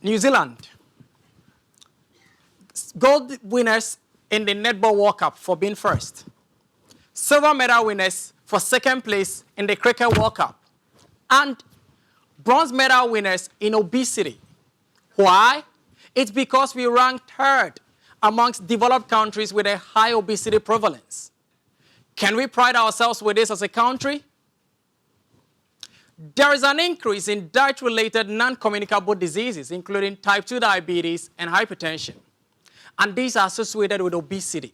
New Zealand, gold winners in the Netball World Cup for being first. Silver medal winners for second place in the Cricket World Cup. And bronze medal winners in obesity. Why? It's because we ranked third amongst developed countries with a high obesity prevalence. Can we pride ourselves with this as a country? There is an increase in diet-related non-communicable diseases, including type 2 diabetes and hypertension. And these are associated with obesity.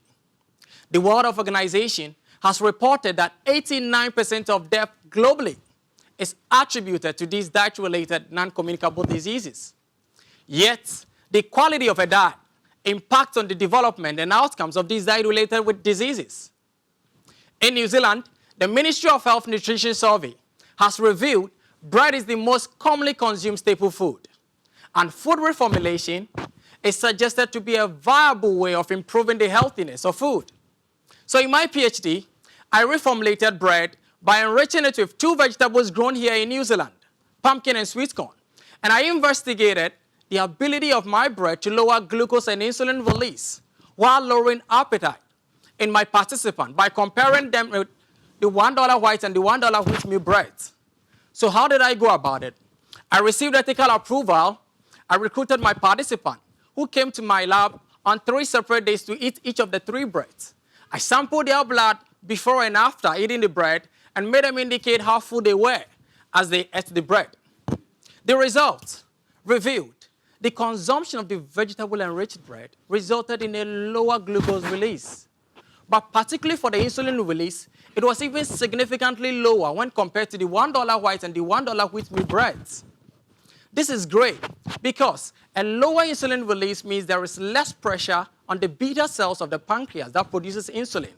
The World Health Organization has reported that 89% of death globally is attributed to these diet-related non-communicable diseases. Yet, the quality of a diet impacts on the development and outcomes of these diet-related diseases. In New Zealand, the Ministry of Health Nutrition Survey has revealed bread is the most commonly consumed staple food, and food reformulation is suggested to be a viable way of improving the healthiness of food. So in my PhD, I reformulated bread by enriching it with two vegetables grown here in New Zealand, pumpkin and sweet corn, and I investigated the ability of my bread to lower glucose and insulin release while lowering appetite in my participant by comparing them with the $1 white and the $1 wheat meal bread. So how did I go about it? I received ethical approval. I recruited my participant who came to my lab on 3 separate days to eat each of the 3 breads. I sampled their blood before and after eating the bread and made them indicate how full they were as they ate the bread. The results revealed the consumption of the vegetable-enriched bread resulted in a lower glucose release. But particularly for the insulin release, it was even significantly lower when compared to the $1 white and the $1 wheat meal breads. This is great because a lower insulin release means there is less pressure on the beta cells of the pancreas that produces insulin.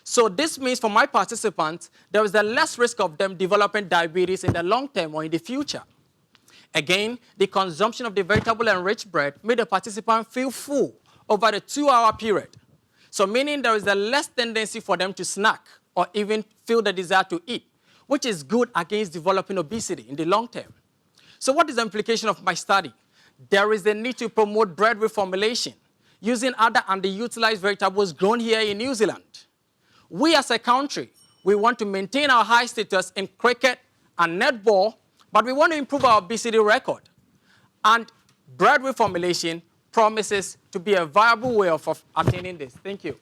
So this means for my participants, there is a less risk of them developing diabetes in the long term or in the future. Again, the consumption of the vegetable-enriched bread made the participant feel full over the 2-hour period. So meaning there is a less tendency for them to snack or even feel the desire to eat, which is good against developing obesity in the long term. So what is the implication of my study? There is a need to promote bread reformulation using other underutilized vegetables grown here in New Zealand. We as a country, we want to maintain our high status in cricket and netball, but we want to improve our obesity record. And bread reformulation promises to be a viable way of attaining this. Thank you.